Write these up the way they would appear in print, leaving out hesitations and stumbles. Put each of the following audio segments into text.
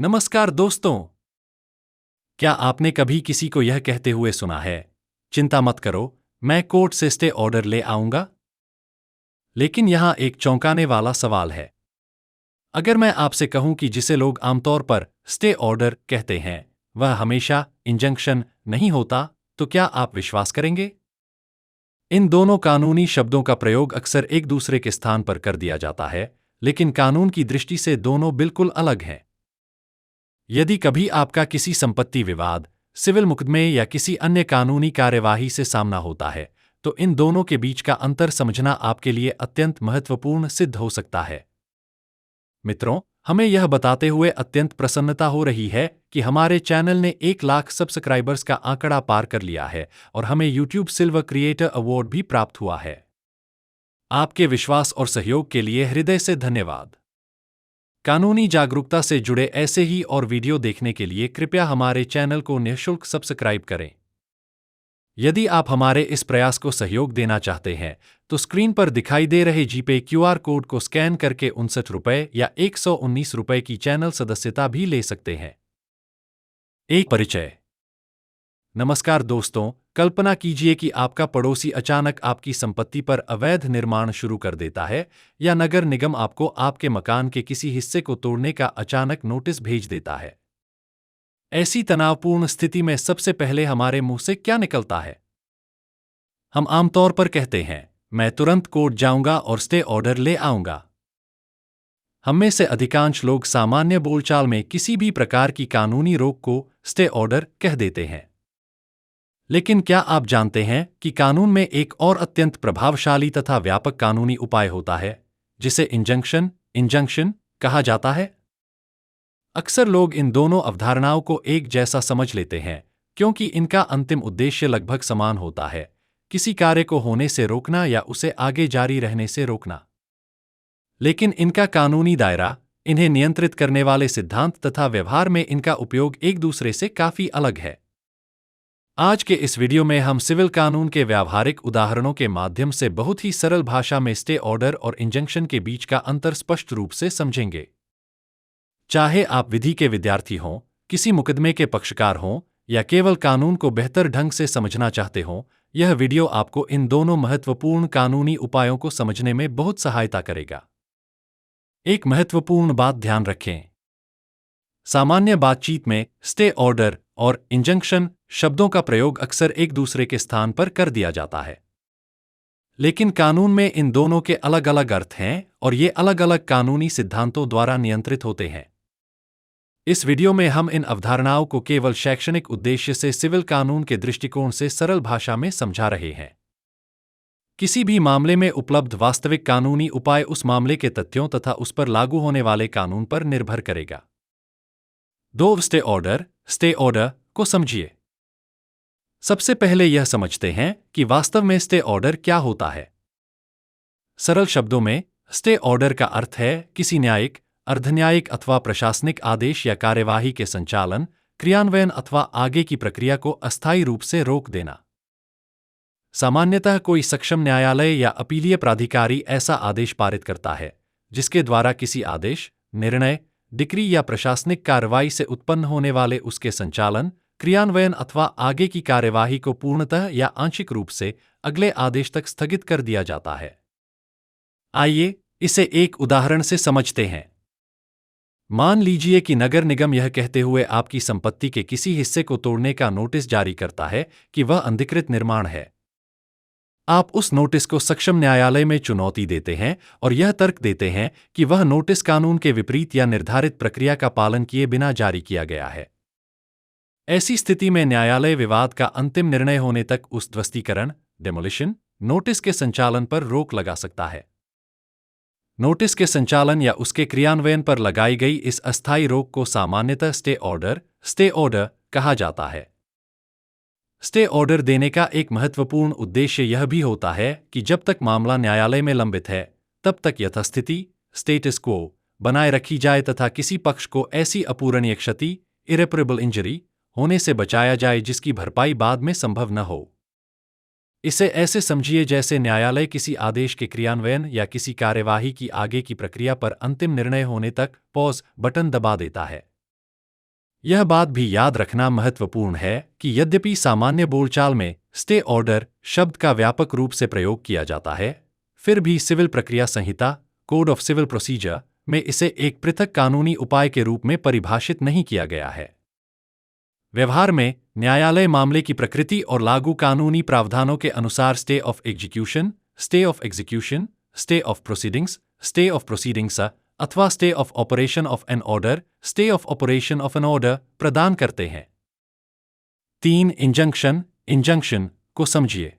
नमस्कार दोस्तों। क्या आपने कभी किसी को यह कहते हुए सुना है, चिंता मत करो, मैं कोर्ट से स्टे ऑर्डर ले आऊंगा? लेकिन यहां एक चौंकाने वाला सवाल है। अगर मैं आपसे कहूं कि जिसे लोग आमतौर पर स्टे ऑर्डर कहते हैं, वह हमेशा इंजंक्शन नहीं होता, तो क्या आप विश्वास करेंगे? इन दोनों कानूनी शब्दों का प्रयोग अक्सर एक दूसरे के स्थान पर कर दिया जाता है, लेकिन कानून की दृष्टि से दोनों बिल्कुल अलग हैं। यदि कभी आपका किसी संपत्ति विवाद, सिविल मुकदमे या किसी अन्य कानूनी कार्यवाही से सामना होता है, तो इन दोनों के बीच का अंतर समझना आपके लिए अत्यंत महत्वपूर्ण सिद्ध हो सकता है। मित्रों, हमें यह बताते हुए अत्यंत प्रसन्नता हो रही है कि हमारे चैनल ने 1 लाख सब्सक्राइबर्स का आंकड़ा पार कर लिया है और हमें YouTube सिल्वर क्रिएटर अवार्ड भी प्राप्त हुआ है। आपके विश्वास और सहयोग के लिए हृदय से धन्यवाद। कानूनी जागरूकता से जुड़े ऐसे ही और वीडियो देखने के लिए कृपया हमारे चैनल को निःशुल्क सब्सक्राइब करें। यदि आप हमारे इस प्रयास को सहयोग देना चाहते हैं, तो स्क्रीन पर दिखाई दे रहे जीपे क्यूआर कोड को स्कैन करके ₹59 या ₹119 की चैनल सदस्यता भी ले सकते हैं। एक परिचय। नमस्कार दोस्तों, कल्पना कीजिए कि आपका पड़ोसी अचानक आपकी संपत्ति पर अवैध निर्माण शुरू कर देता है, या नगर निगम आपको आपके मकान के किसी हिस्से को तोड़ने का अचानक नोटिस भेज देता है। ऐसी तनावपूर्ण स्थिति में सबसे पहले हमारे मुंह से क्या निकलता है? हम आमतौर पर कहते हैं, मैं तुरंत कोर्ट जाऊंगा और स्टे ऑर्डर ले आऊंगा। हम में से अधिकांश लोग सामान्य बोलचाल में किसी भी प्रकार की कानूनी रोक को स्टे ऑर्डर कह देते हैं। लेकिन क्या आप जानते हैं कि कानून में एक और अत्यंत प्रभावशाली तथा व्यापक कानूनी उपाय होता है, जिसे इंजंक्शन कहा जाता है? अक्सर लोग इन दोनों अवधारणाओं को एक जैसा समझ लेते हैं, क्योंकि इनका अंतिम उद्देश्य लगभग समान होता है, किसी कार्य को होने से रोकना या उसे आगे जारी रहने से रोकना। लेकिन इनका कानूनी दायरा, इन्हें नियंत्रित करने वाले सिद्धांत तथा व्यवहार में इनका उपयोग एक दूसरे से काफी अलग है। आज के इस वीडियो में हम सिविल कानून के व्यावहारिक उदाहरणों के माध्यम से बहुत ही सरल भाषा में स्टे ऑर्डर और इंजंक्शन के बीच का अंतर स्पष्ट रूप से समझेंगे। चाहे आप विधि के विद्यार्थी हों, किसी मुकदमे के पक्षकार हों, या केवल कानून को बेहतर ढंग से समझना चाहते हों, यह वीडियो आपको इन दोनों महत्वपूर्ण कानूनी उपायों को समझने में बहुत सहायता करेगा। एक महत्वपूर्ण बात ध्यान रखें। सामान्य बातचीत में स्टे ऑर्डर और इंजंक्शन शब्दों का प्रयोग अक्सर एक दूसरे के स्थान पर कर दिया जाता है। लेकिन कानून में इन दोनों के अलग अलग अर्थ हैं और ये अलग अलग कानूनी सिद्धांतों द्वारा नियंत्रित होते हैं। इस वीडियो में हम इन अवधारणाओं को केवल शैक्षणिक उद्देश्य से सिविल कानून के दृष्टिकोण से सरल भाषा में समझा रहे हैं। किसी भी मामले में उपलब्ध वास्तविक कानूनी उपाय उस मामले के तथ्यों तथा उस पर लागू होने वाले कानून पर निर्भर करेगा। दो स्टे ऑर्डर को समझिए। सबसे पहले यह समझते हैं कि वास्तव में स्टे ऑर्डर क्या होता है। सरल शब्दों में, स्टे ऑर्डर का अर्थ है किसी न्यायिक, अर्धन्यायिक अथवा प्रशासनिक आदेश या कार्यवाही के संचालन, क्रियान्वयन अथवा आगे की प्रक्रिया को अस्थायी रूप से रोक देना। सामान्यतः कोई सक्षम न्यायालय या अपीलीय प्राधिकारी ऐसा आदेश पारित करता है, जिसके द्वारा किसी आदेश, निर्णय, डिक्री या प्रशासनिक कार्रवाई से उत्पन्न होने वाले उसके संचालन, क्रियान्वयन अथवा आगे की कार्यवाही को पूर्णतः या आंशिक रूप से अगले आदेश तक स्थगित कर दिया जाता है। आइए इसे एक उदाहरण से समझते हैं। मान लीजिए कि नगर निगम यह कहते हुए आपकी संपत्ति के किसी हिस्से को तोड़ने का नोटिस जारी करता है कि वह अनधिकृत निर्माण है। आप उस नोटिस को सक्षम न्यायालय में चुनौती देते हैं और यह तर्क देते हैं कि वह नोटिस कानून के विपरीत या निर्धारित प्रक्रिया का पालन किए बिना जारी किया गया है। ऐसी स्थिति में न्यायालय विवाद का अंतिम निर्णय होने तक उस ध्वस्तीकरण नोटिस के संचालन पर रोक लगा सकता है। नोटिस के संचालन या उसके क्रियान्वयन पर लगाई गई इस अस्थायी रोक को सामान्यतः स्टे ऑर्डर कहा जाता है। स्टे ऑर्डर देने का एक महत्वपूर्ण उद्देश्य यह भी होता है कि जब तक मामला न्यायालय में लंबित है, तब तक यथास्थिति स्टेटस क्वो बनाए रखी जाए तथा किसी पक्ष को ऐसी अपूरणीय क्षति इरेपरेबल इंजरी होने से बचाया जाए जिसकी भरपाई बाद में संभव न हो। इसे ऐसे समझिए जैसे न्यायालय किसी आदेश के क्रियान्वयन या किसी कार्यवाही की आगे की प्रक्रिया पर अंतिम निर्णय होने तक पॉज बटन दबा देता है। यह बात भी याद रखना महत्वपूर्ण है कि यद्यपि सामान्य बोलचाल में स्टे ऑर्डर शब्द का व्यापक रूप से प्रयोग किया जाता है, फिर भी सिविल प्रक्रिया संहिता कोड ऑफ सिविल प्रोसीजर में इसे एक पृथक कानूनी उपाय के रूप में परिभाषित नहीं किया गया है। व्यवहार में न्यायालय मामले की प्रकृति और लागू कानूनी प्रावधानों के अनुसार stay of execution, stay of execution, stay of proceedings, stay of proceedings अथवा stay of operation of an order, stay of operation of an order प्रदान करते हैं। 3. इंजंक्शन को समझिए।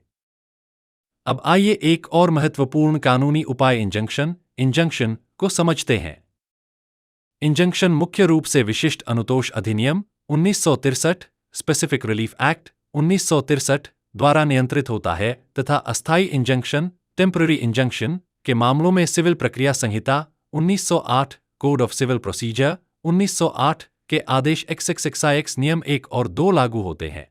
अब आइए एक और महत्वपूर्ण कानूनी उपाय इंजंक्शन को समझते हैं। इंजंक्शन मुख्य रूप से विशिष्ट अनुतोष अधिनियम 1963 स्पेसिफिक रिलीफ एक्ट 1963 द्वारा नियंत्रित होता है तथा अस्थायी इंजंक्शन टेम्पररी इंजंक्शन के मामलों में सिविल प्रक्रिया संहिता 1908 कोड ऑफ सिविल प्रोसीजर 1908 के आदेश XXXIX नियम 1 और 2 लागू होते हैं।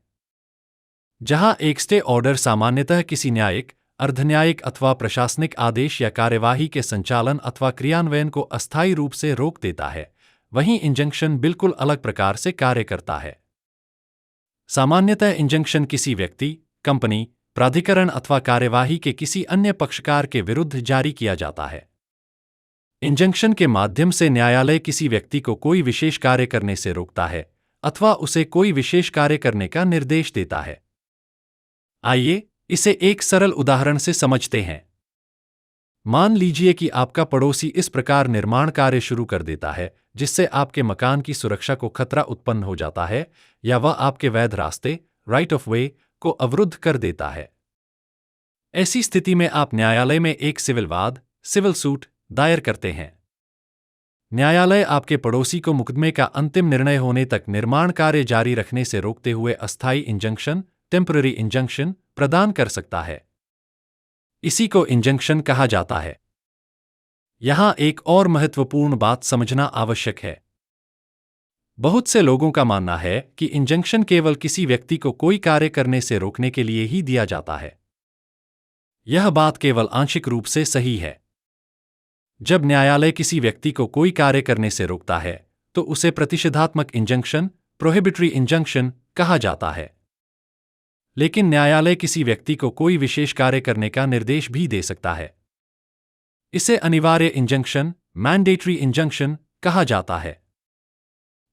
जहां एक स्टे ऑर्डर सामान्यतः किसी न्यायिक, अर्धन्यायिक अथवा प्रशासनिक आदेश या कार्यवाही के संचालन अथवा क्रियान्वयन को अस्थायी रूप से रोक देता है, वहीं इंजंक्शन बिल्कुल अलग प्रकार से कार्य करता है। सामान्यतः इंजंक्शन किसी व्यक्ति, कंपनी, प्राधिकरण अथवा कार्यवाही के किसी अन्य पक्षकार के विरुद्ध जारी किया जाता है। इंजंक्शन के माध्यम से न्यायालय किसी व्यक्ति को कोई विशेष कार्य करने से रोकता है अथवा उसे कोई विशेष कार्य करने का निर्देश देता है। आइए इसे एक सरल उदाहरण से समझते हैं। मान लीजिए कि आपका पड़ोसी इस प्रकार निर्माण कार्य शुरू कर देता है जिससे आपके मकान की सुरक्षा को खतरा उत्पन्न हो जाता है या वह आपके वैध रास्ते राइट ऑफ वे को अवरुद्ध कर देता है। ऐसी स्थिति में आप न्यायालय में एक सिविल सूट दायर करते हैं। न्यायालय आपके पड़ोसी को मुकदमे का अंतिम निर्णय होने तक निर्माण कार्य जारी रखने से रोकते हुए अस्थायी इंजंक्शन टेम्पररी इंजंक्शन प्रदान कर सकता है। इसी को इंजंक्शन कहा जाता है। यहां एक और महत्वपूर्ण बात समझना आवश्यक है। बहुत से लोगों का मानना है कि इंजंक्शन केवल किसी व्यक्ति को कोई कार्य करने से रोकने के लिए ही दिया जाता है। यह बात केवल आंशिक रूप से सही है। जब न्यायालय किसी व्यक्ति को कोई कार्य करने से रोकता है तो उसे प्रतिषेधात्मक इंजंक्शन प्रोहिबिटरी इंजंक्शन कहा जाता है। लेकिन न्यायालय किसी व्यक्ति को कोई विशेष कार्य करने का निर्देश भी दे सकता है। इसे अनिवार्य इंजंक्शन मैंडेटरी इंजंक्शन कहा जाता है।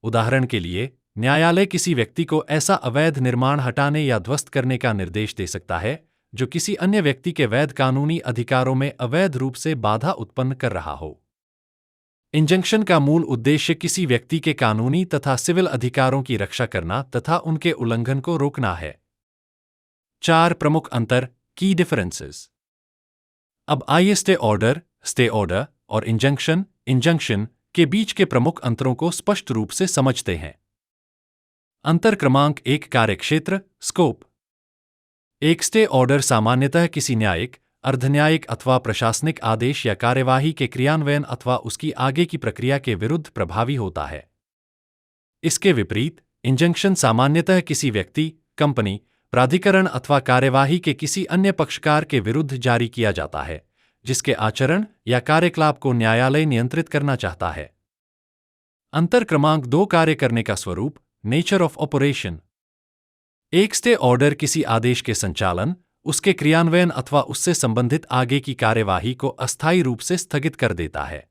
उदाहरण के लिए, न्यायालय किसी व्यक्ति को ऐसा अवैध निर्माण हटाने या ध्वस्त करने का निर्देश दे सकता है जो किसी अन्य व्यक्ति के वैध कानूनी अधिकारों में अवैध रूप से बाधा उत्पन्न कर रहा हो। इंजंक्शन का मूल उद्देश्य किसी व्यक्ति के कानूनी तथा सिविल अधिकारों की रक्षा करना तथा उनके उल्लंघन को रोकना है। 4 प्रमुख अंतर की डिफरेंसेस। अब आइए स्टे ऑर्डर और इंजंक्शन के बीच के प्रमुख अंतरों को स्पष्ट रूप से समझते हैं। अंतर क्रमांक 1 कार्यक्षेत्र स्कोप। एक स्टे ऑर्डर सामान्यतः किसी न्यायिक, अर्धन्यायिक अथवा प्रशासनिक आदेश या कार्यवाही के क्रियान्वयन अथवा उसकी आगे की प्रक्रिया के विरुद्ध प्रभावी होता है। इसके विपरीत, इंजंक्शन सामान्यतः किसी व्यक्ति, कंपनी, प्राधिकरण अथवा कार्यवाही के किसी अन्य पक्षकार के विरुद्ध जारी किया जाता है जिसके आचरण या कार्यकलाप को न्यायालय नियंत्रित करना चाहता है। अंतर क्रमांक 2 कार्य करने का स्वरूप नेचर ऑफ ऑपरेशन। एक स्टे ऑर्डर किसी आदेश के संचालन, उसके क्रियान्वयन अथवा उससे संबंधित आगे की कार्यवाही को अस्थायी रूप से स्थगित कर देता है।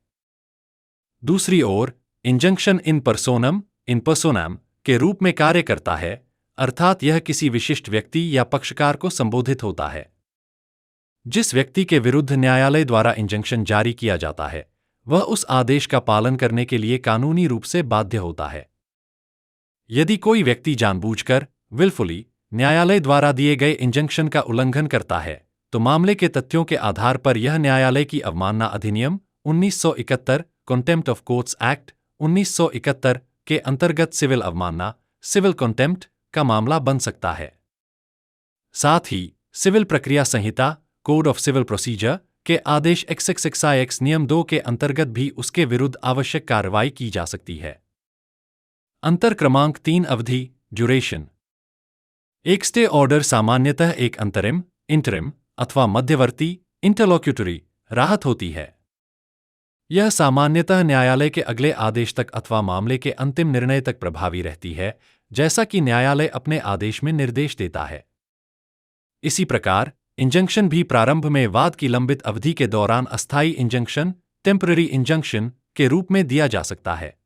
दूसरी ओर, इंजंक्शन इन पर्सोनम के रूप में कार्य करता है, अर्थात यह किसी विशिष्ट व्यक्ति या पक्षकार को संबोधित होता है। जिस व्यक्ति के विरुद्ध न्यायालय द्वारा इंजंक्शन जारी किया जाता है, वह उस आदेश का पालन करने के लिए कानूनी रूप से बाध्य होता है। यदि कोई व्यक्ति जानबूझकर विलफुली न्यायालय द्वारा दिए गए इंजंक्शन का उल्लंघन करता है, तो मामले के तथ्यों के आधार पर यह न्यायालय की अवमानना अधिनियम 1971 कॉन्टेम्प्ट ऑफ कोर्ट्स एक्ट 1971 के अंतर्गत सिविल अवमानना सिविल कॉन्टेम्प्ट का मामला बन सकता है। साथ ही सिविल प्रक्रिया संहिता कोड ऑफ सिविल प्रोसीजर के आदेश XXXIX नियम 2 के अंतर्गत भी उसके विरुद्ध आवश्यक कार्रवाई की जा सकती है। अंतर क्रमांक 3 अवधि ड्यूरेशन। एक स्टे ऑर्डर सामान्यतः एक इंटरिम अथवा मध्यवर्ती इंटरलॉक्यूटरी राहत होती है। यह सामान्यतः न्यायालय के अगले आदेश तक अथवा मामले के अंतिम निर्णय तक प्रभावी रहती है, जैसा कि न्यायालय अपने आदेश में निर्देश देता है। इसी प्रकार, इंजंक्शन भी प्रारंभ में वाद की लंबित अवधि के दौरान अस्थायी इंजंक्शन, टेम्पररी इंजंक्शन के रूप में दिया जा सकता है।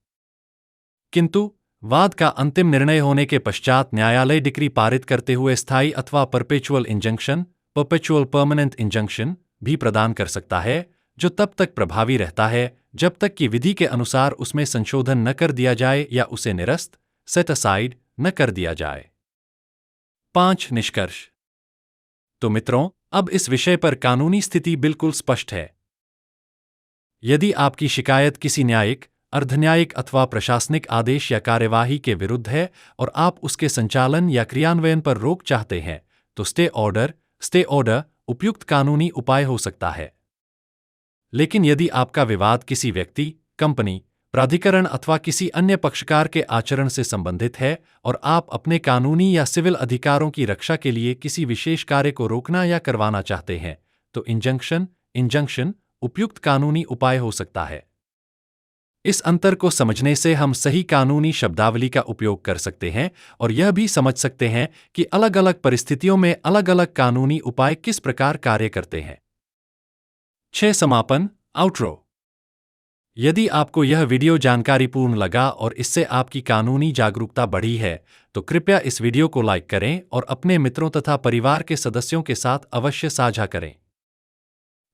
किंतु वाद का अंतिम निर्णय होने के पश्चात न्यायालय डिक्री पारित करते हुए स्थायी अथवा perpetual injunction, perpetual permanent injunction भी प्रदान कर सकता है, जो तब तक प्रभावी रहता है जब तक कि विधि के अनुसार उसमें संशोधन न कर दिया जाए या उसे निरस्त, सेट असाइड न कर दिया जाए। 5 निष्कर्ष। तो मित्रों, अब इस विषय पर कानूनी स्थिति बिल्कुल स्पष्ट है। यदि आपकी शिकायत किसी न्यायिक, अर्धन्यायिक अथवा प्रशासनिक आदेश या कार्यवाही के विरुद्ध है और आप उसके संचालन या क्रियान्वयन पर रोक चाहते हैं, तो स्टे ऑर्डर उपयुक्त कानूनी उपाय हो सकता है। लेकिन यदि आपका विवाद किसी व्यक्ति, कंपनी, प्राधिकरण अथवा किसी अन्य पक्षकार के आचरण से संबंधित है और आप अपने कानूनी या सिविल अधिकारों की रक्षा के लिए किसी विशेष कार्य को रोकना या करवाना चाहते हैं, तो इंजंक्शन उपयुक्त कानूनी उपाय हो सकता है। इस अंतर को समझने से हम सही कानूनी शब्दावली का उपयोग कर सकते हैं और यह भी समझ सकते हैं कि अलग-अलग परिस्थितियों में अलग-अलग कानूनी उपाय किस प्रकार कार्य करते हैं। 6 समापन आउटरो। यदि आपको यह वीडियो जानकारीपूर्ण लगा और इससे आपकी कानूनी जागरूकता बढ़ी है, तो कृपया इस वीडियो को लाइक करें और अपने मित्रों तथा परिवार के सदस्यों के साथ अवश्य साझा करें।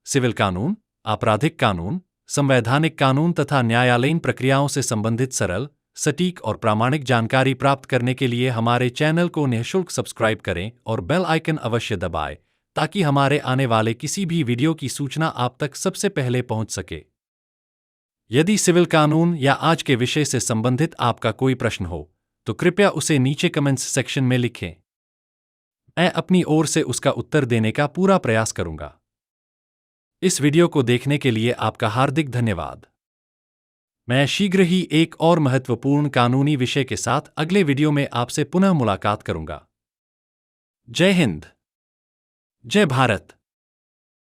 सिविल कानून, आपराधिक कानून, संवैधानिक कानून तथा न्यायालयीन प्रक्रियाओं से संबंधित सरल, सटीक और प्रामाणिक जानकारी प्राप्त करने के लिए हमारे चैनल को निःशुल्क सब्सक्राइब करें और बेल आइकन अवश्य दबाएं, ताकि हमारे आने वाले किसी भी वीडियो की सूचना आप तक सबसे पहले पहुंच सके। यदि सिविल कानून या आज के विषय से संबंधित आपका कोई प्रश्न हो, तो कृपया उसे नीचे कमेंट्स सेक्शन में लिखें। मैं अपनी ओर से उसका उत्तर देने का पूरा प्रयास करूंगा। इस वीडियो को देखने के लिए आपका हार्दिक धन्यवाद। मैं शीघ्र ही एक और महत्वपूर्ण कानूनी विषय के साथ अगले वीडियो में आपसे पुनः मुलाकात करूंगा। जय हिंद, जय भारत।